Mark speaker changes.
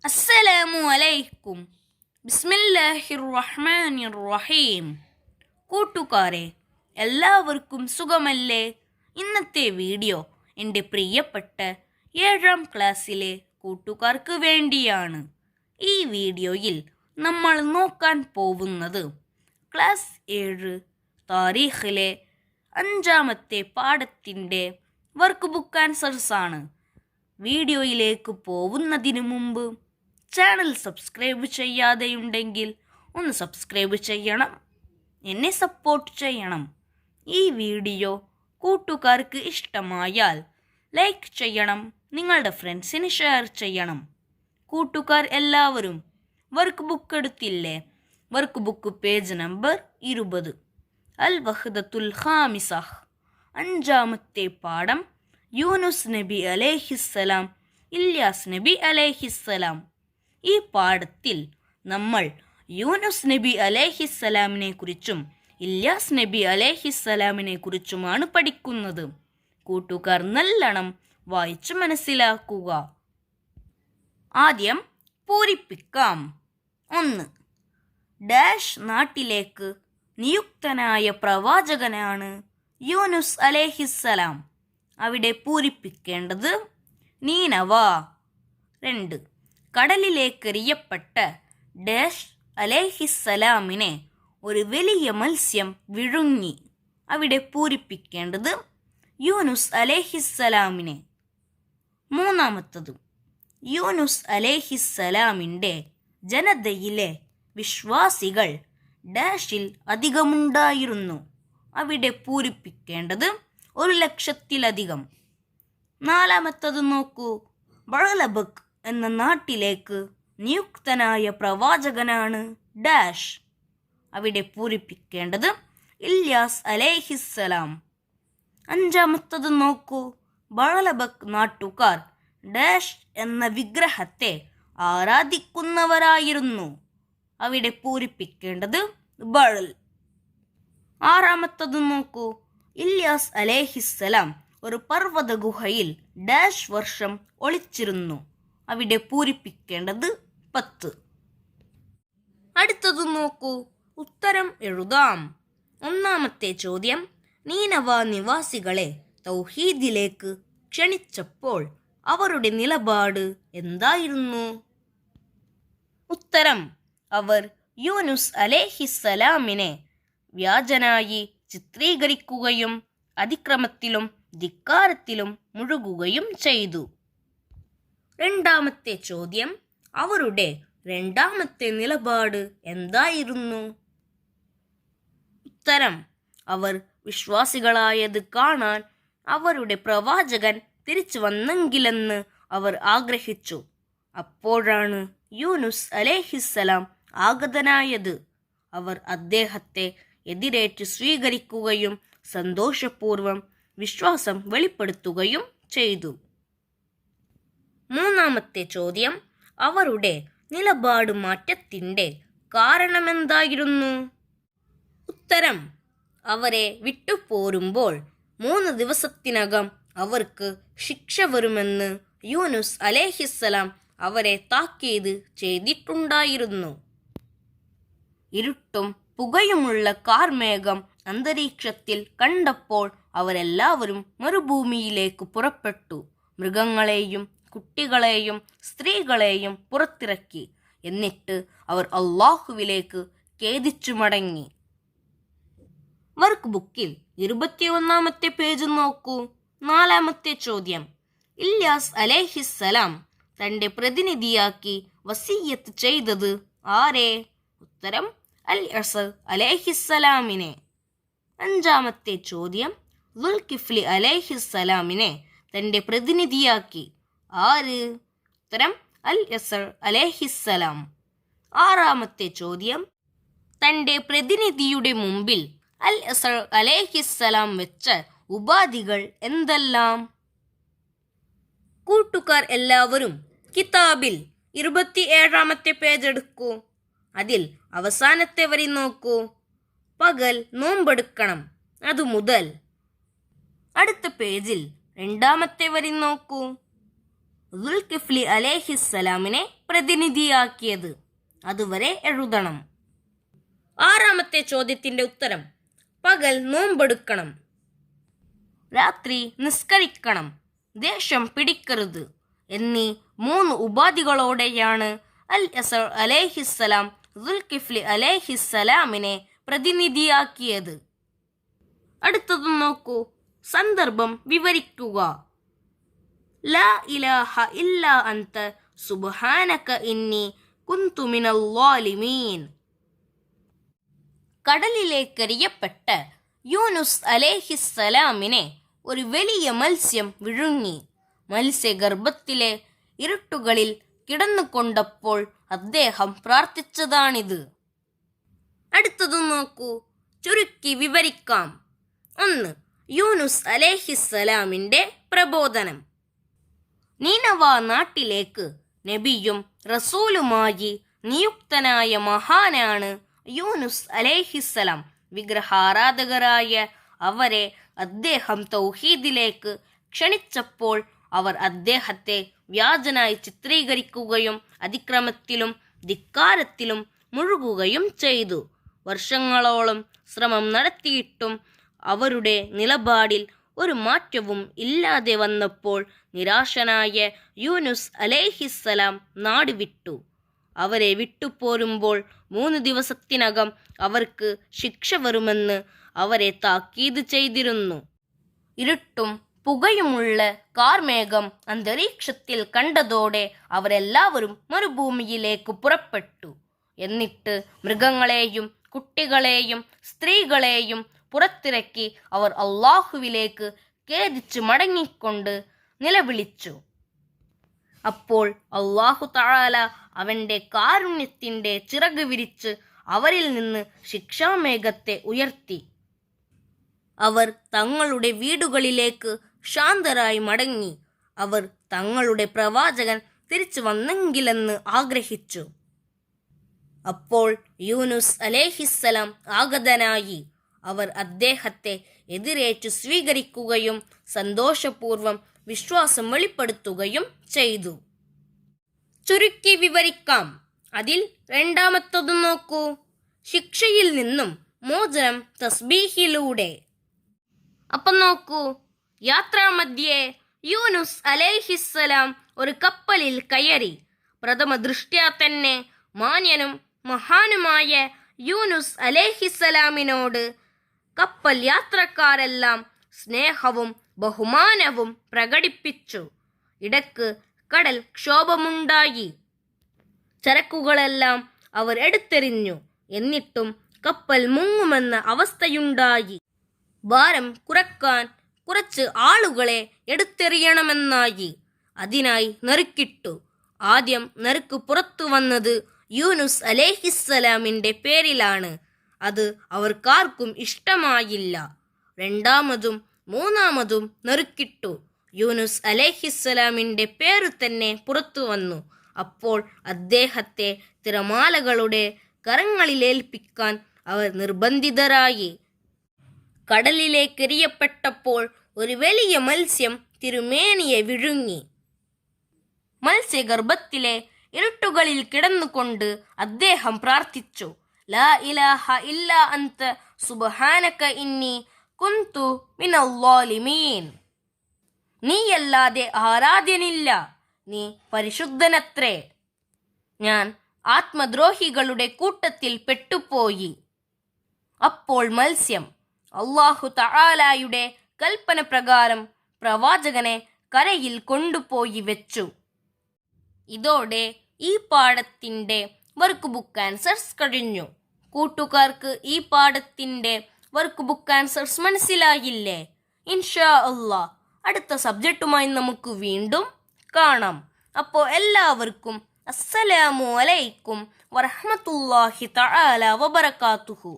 Speaker 1: അസ്സലാമു അലൈക്കും. ബിസ്മില്ലാഹിർ റഹ്മാനിർ റഹീം. കൂട്ടുകാരെ, എല്ലാവർക്കും സുഖമല്ലേ? ഇന്നത്തെ വീഡിയോ എൻ്റെ പ്രിയപ്പെട്ട 7ാം ക്ലാസ്സിലെ കൂട്ടുകാർക്ക് വേണ്ടിയാണ്. ഈ വീഡിയോയിൽ നമ്മൾ നോക്കാൻ പോകുന്നത് ക്ലാസ് 7 താരീഖിലെ 5ാമത്തെ പാഠത്തിൻ്റെ വർക്ക് ബുക്ക് ആൻസേഴ്സ് ആണ്. വീഡിയോയിലേക്ക് പോകുന്നതിന് മുമ്പ് ചാനൽ സബ്സ്ക്രൈബ് ചെയ്യാതെയുണ്ടെങ്കിൽ ഒന്ന് സബ്സ്ക്രൈബ് ചെയ്യണം, എന്നെ സപ്പോർട്ട് ചെയ്യണം. ഈ വീഡിയോ കൂട്ടുകാർക്ക് ഇഷ്ടമായാൽ ലൈക്ക് ചെയ്യണം, നിങ്ങളുടെ ഫ്രണ്ട്സിന് ഷെയർ ചെയ്യണം. കൂട്ടുകാർ എല്ലാവരും വർക്ക് ബുക്ക് എടുത്തില്ലേ? വർക്ക് ബുക്ക് പേജ് നമ്പർ 20, അൽ വഹ്ദത്തുൽ ഖാമിസഹ്, 5ാമത്തെ പാഠം യൂനുസ് നബി അലൈഹിസ്സലാം, ഇല്യാസ് നബി അലൈഹിസ്സലാം. ഈ പാഠത്തിൽ നമ്മൾ യൂനുസ് നബി അലൈഹിസ്സലാമിനെ കുറിച്ചും ഇല്യാസ് നബി അലൈഹിസ്സലാമിനെ കുറിച്ചുമാണ് പഠിക്കുന്നത്. കൂട്ടുകാർ നല്ലോണം വായിച്ചു മനസ്സിലാക്കുക. ആദ്യം പൂരിപ്പിക്കാം. 1. ഡാഷ് നാട്ടിലേക്ക് നിയുക്തനായ പ്രവാചകനാണ് യൂനുസ് അലൈഹിസ്സലാം. അവിടെ പൂരിപ്പിക്കേണ്ടത് നീനവ. 2. കടലിലേക്കെറിയപ്പെട്ട ഡാഷ് അലൈഹിസ്സലാമിനെ ഒരു വലിയ മത്സ്യം വിഴുങ്ങി. അവിടെ പൂരിപ്പിക്കേണ്ടത് യൂനുസ് അലൈഹിസ്സലാമിനെ. 3. യൂനുസ് അലൈഹിസ്സലാമിൻ്റെ ജനതയിലെ വിശ്വാസികൾ ഡാഷിൽ അധികമുണ്ടായിരുന്നു. അവിടെ പൂരിപ്പിക്കേണ്ടത് 1,00,000-ലധികം. 4. നോക്കൂ, ബഅലബക് എന്ന നാട്ടിലേക്ക് നിയുക്തനായ പ്രവാചകനാണ് ഡാഷ്. അവിടെ പൂരിപ്പിക്കേണ്ടത് ഇല്യാസ് അലൈഹിസ്സലാം. 5. നോക്കൂ, ബഅലബക് നാട്ടുകാർ ഡാഷ് എന്ന വിഗ്രഹത്തെ ആരാധിക്കുന്നവരായിരുന്നു. അവിടെ പൂരിപ്പിക്കേണ്ടത് ബഅൽ. 6. നോക്കൂ, ഇല്യാസ് അലൈഹിസ്സലാം ഒരു പർവ്വത ഗുഹയിൽ ഡാഷ് വർഷം ഒളിച്ചിരുന്നു. അവിടെ പൂരിപ്പിക്കേണ്ടത് 10. അടുത്തത് നോക്കൂ, ഉത്തരം എഴുതാം. 1ാമത്തെ ചോദ്യം, നീനവ നിവാസികളെ തൗഹീദിലേക്ക് ക്ഷണിച്ചപ്പോൾ അവരുടെ നിലപാട് എന്തായിരുന്നു? ഉത്തരം, അവർ യൂനുസ് അലൈഹിസ്സലാമിനെ വ്യാജനായി ചിത്രീകരിക്കുകയും അതിക്രമത്തിലും ധിക്കാരത്തിലും മുഴുകുകയും ചെയ്തു. 2ാമത്തെ ചോദ്യം, അവരുടെ 2ാമത്തെ നിലപാട് എന്തായിരുന്നു? ഉത്തരം, അവർ വിശ്വാസികളായത് കാണാൻ അവരുടെ പ്രവാചകൻ തിരിച്ചു വന്നെങ്കിലെന്ന് അവർ ആഗ്രഹിച്ചു. അപ്പോഴാണ് യൂനുസ് അലൈഹിസ്സലാം ആഗതനായത്. അവർ അദ്ദേഹത്തെ എതിരേറ്റ് സ്വീകരിക്കുകയും സന്തോഷപൂർവ്വം വിശ്വാസം വെളിപ്പെടുത്തുകയും ചെയ്തു. 3ാമത്തെ ചോദ്യം, അവരുടെ നിലപാട് മാറ്റത്തിൻ്റെ കാരണമെന്തായിരുന്നു? ഉത്തരം, അവരെ വിട്ടുപോരുമ്പോൾ 3 ദിവസത്തിനകം അവർക്ക് ശിക്ഷ വരുമെന്ന് യൂനുസ് അലൈഹിസ്സലാം അവരെ താക്കീത് ചെയ്തിട്ടുണ്ടായിരുന്നു. ഇരുട്ടും പുകയുമുള്ള കാർമേഘം അന്തരീക്ഷത്തിൽ കണ്ടപ്പോൾ അവരെല്ലാവരും മരുഭൂമിയിലേക്ക് പുറപ്പെട്ടു. മൃഗങ്ങളെയും കുട്ടികളെയും സ്ത്രീകളെയും പുറത്തിറക്കി. എന്നിട്ട് അവർ അല്ലാഹുവിലേക്ക് ഖേദിച്ചു മടങ്ങി. വർക്ക് ബുക്കിൽ 21ാമത്തെ പേജ് നോക്കൂ. 4ാമത്തെ ചോദ്യം, ഇല്യാസ് അലൈഹിസ്സലാം തൻ്റെ പ്രതിനിധിയാക്കി വസിയ്യത്ത് ചെയ്തത് ആരെ? ഉത്തരം, അൽ-അസർ അലൈഹിസ്സലാമിനെ. 5ാമത്തെ ചോദ്യം, ദുൽകിഫ്ലി അലൈഹിസ്സലാമിനെ തൻ്റെ പ്രതിനിധിയാക്കി ആര്? ഉത്തരം, അൽ-അസർ അലൈഹിസ്സലാം. 6ാമത്തെ ചോദ്യം, തൻ്റെ പ്രതിനിധിയുടെ മുമ്പിൽ അൽ-അസർ അലൈഹിസ്സലാം വെച്ച ഉപാധികൾ എന്തെല്ലാം? കൂട്ടുകാർ എല്ലാവരും കിതാബിൽ 27ാമത്തെ പേജ് എടുക്കൂ. അതിൽ അവസാനത്തെ വരി നോക്കൂ. പകൽ നോമ്പെടുക്കണം, അതുമുതൽ. അടുത്ത പേജിൽ 2ാമത്തെ വരി നോക്കൂ. ദുൽകിഫ്ലി അലൈഹിസ്സലാമിനെ പ്രതിനിധിയാക്കിയത്. അതുവരെ എഴുതണം. 6-ാമത്തെ ചോദ്യത്തിന്റെ ഉത്തരം: പകൽ നോമ്പെടുക്കണം, രാത്രി നിസ്കരിക്കണം, ദേഷ്യം പിടിക്കരുത് എന്നീ 3 ഉപാധികളോടെയാണ് അൽ അസർ അലൈഹിസ്സലാം ദുൽകിഫ്ലി അലൈഹിസ്സലാമിനെ പ്രതിനിധിയാക്കിയത്. അടുത്തത് നോക്കൂ. സന്ദർഭം വിവരിക്കുക. ലാ ഇലാഹ ഇല്ലാ അൻത സുബ്ഹാനക ഇന്നി കുന്തു മിനൽ ളാലിമീൻ. കടലിലേക്കെറിയപ്പെട്ട യൂനുസ് അലൈഹിസ്സലാമിനെ ഒരു വലിയ മത്സ്യം വിഴുങ്ങി. മത്സ്യഗർഭത്തിലെ ഇരുട്ടുകളിൽ കിടന്നുകൊണ്ടപ്പോൾ അദ്ദേഹം പ്രാർത്ഥിച്ചതാണിത്. അടുത്തത് നോക്കൂ. ചുരുക്കി വിവരിക്കാം. 1. യൂനുസ് അലൈഹിസ്സലാമിന്റെ പ്രബോധനം. നീനവ നാട്ടിലേക്ക് നബിയും റസൂലുമായി നിയുക്തനായ മഹാനാണ് യൂനുസ് അലൈഹിസ്സലാം. വിഗ്രഹാരാധകരായ അവരെ അദ്ദേഹം തൗഹീദിലേക്ക് ക്ഷണിച്ചപ്പോൾ അവർ അദ്ദേഹത്തെ വ്യാജനായി ചിത്രീകരിക്കുകയും അതിക്രമത്തിലും ധിക്കാരത്തിലും മുഴുകുകയും ചെയ്തു. വർഷങ്ങളോളം ശ്രമം നടത്തിയിട്ടും അവരുടെ നിലപാടിൽ ഒരു മാറ്റവും ഇല്ലാതെ വന്നപ്പോൾ നിരാശനായ യൂനുസ് അലൈഹിസ്സലാം നാട് വിട്ടു. അവരെ വിട്ടുപോരുമ്പോൾ 3 ദിവസത്തിനകം അവർക്ക് ശിക്ഷ വരുമെന്ന് അവരെ താക്കീത് ചെയ്തിരുന്നു. ഇരുട്ടും പുകയുമുള്ള കാർമേഘം അന്തരീക്ഷത്തിൽ കണ്ടതോടെ അവരെല്ലാവരും മരുഭൂമിയിലേക്ക് പുറപ്പെട്ടു. എന്നിട്ട് മൃഗങ്ങളെയും കുട്ടികളെയും സ്ത്രീകളെയും പുറത്തിറക്കി അവർ അള്ളാഹുവിലേക്ക് ഖേദിച്ച് മടങ്ങിക്കൊണ്ട് നിലവിളിച്ചു. അപ്പോൾ അള്ളാഹു തആല അവന്റെ കാരുണ്യത്തിന്റെ ചിറക് വിരിച്ച് അവരിൽ നിന്ന് ശിക്ഷാമേഘത്തെ ഉയർത്തി. അവർ തങ്ങളുടെ വീടുകളിലേക്ക് ശാന്തരായി മടങ്ങി. അവർ തങ്ങളുടെ പ്രവാചകൻ തിരിച്ചു വന്നെങ്കിലെന്ന് ആഗ്രഹിച്ചു. അപ്പോൾ യൂനുസ് അലൈഹിസ്സലാം ആഗതനായി. അവർ അദ്ദേഹത്തെ എതിരേറ്റു സ്വീകരിക്കുകയും സന്തോഷപൂർവ്വം വിശ്വാസം വെളിപ്പെടുത്തുകയും ചെയ്തു. ചുരുക്കി വിവരിക്കാം. അതിൽ 2-ാമത്തത് നോക്കൂ. ശിക്ഷയിൽ നിന്നും മോചനം തസ്ബീഹിലൂടെ. അപ്പം നോക്കൂ. യാത്രാമധ്യേ യൂനുസ് അലൈഹിസ്സലാം ഒരു കപ്പലിൽ കയറി. പ്രഥമ ദൃഷ്ട്യാ തന്നെ മാന്യനും മഹാനുമായ യൂനുസ് അലൈഹിസ്സലാമിനോട് കപ്പൽ യാത്രക്കാരെല്ലാം സ്നേഹവും ബഹുമാനവും പ്രകടിപ്പിച്ചു. ഇടക്ക് കടൽ ക്ഷോഭമുണ്ടായി. ചരക്കുകളെല്ലാം അവർ എടുത്തെറിഞ്ഞു. എന്നിട്ടും കപ്പൽ മുങ്ങുമെന്ന അവസ്ഥയുണ്ടായി. ഭാരം കുറക്കാൻ കുറച്ച് ആളുകളെ എടുത്തെറിയണമെന്നായി. അതിനായി നറുക്കിട്ടു. ആദ്യം നറുക്ക് പുറത്തു വന്നത് യൂനുസ് അലൈഹിസ്സലാമിന്റെ പേരിലാണ്. അത് അവർക്കാർക്കും ഇഷ്ടമായില്ല. 2-ാമതും 3-ാമതും നറുക്കിട്ടു. യൂനുസ് അലൈഹിസ്സലാമിന്റെ പേര് തന്നെ പുറത്തു വന്നു. അപ്പോൾ അദ്ദേഹത്തെ തിരമാലകളുടെ കരങ്ങളിലേൽപ്പിക്കാൻ അവർ നിർബന്ധിതരായി. കടലിലേക്കെറിയപ്പെട്ടപ്പോൾ ഒരു വലിയ മത്സ്യം തിരുമേനിയെ വിഴുങ്ങി. മത്സ്യഗർഭത്തിലെ ഇരുട്ടുകളിൽ കിടന്നുകൊണ്ട് അദ്ദേഹം പ്രാർത്ഥിച്ചു. ലാ ഇലാഹ ഇല്ലാ അൻത സുബ്ഹാനക ഇന്നി കുന്തു മിനൽ ളാലിമീൻ. നീയല്ലാതെ ആരാധ്യനില്ല, നീ പരിശുദ്ധനത്രേ, ഞാൻ ആത്മദ്രോഹികളുടെ കൂട്ടത്തിൽ പെട്ടുപോയി. അപ്പോൾ മത്സ്യം അല്ലാഹു തആലയുടെ കൽപ്പന പ്രകാരം പ്രവാചകനെ കരയിൽ കൊണ്ടുപോയി വെച്ചു. ഇതോടെ ഈ പാഠത്തിന്റെ വർക്ക് ബുക്ക് ആൻസേഴ്സ് കഴിഞ്ഞു. കൂട്ടുകാർക്ക് ഈ പാഠത്തിന്റെ വർക്ക് ബുക്ക് ആൻസേഴ്സ് മനസ്സിലായില്ലേ? ഇൻഷാ അല്ലാഹ് അടുത്ത സബ്ജക്റ്റുമായി നമുക്ക് വീണ്ടും കാണാം. അപ്പോൾ എല്ലാവർക്കും അസ്സലാമു അലൈക്കും വറഹ്മത്തുള്ളാഹി തആല വബറകാതുഹു.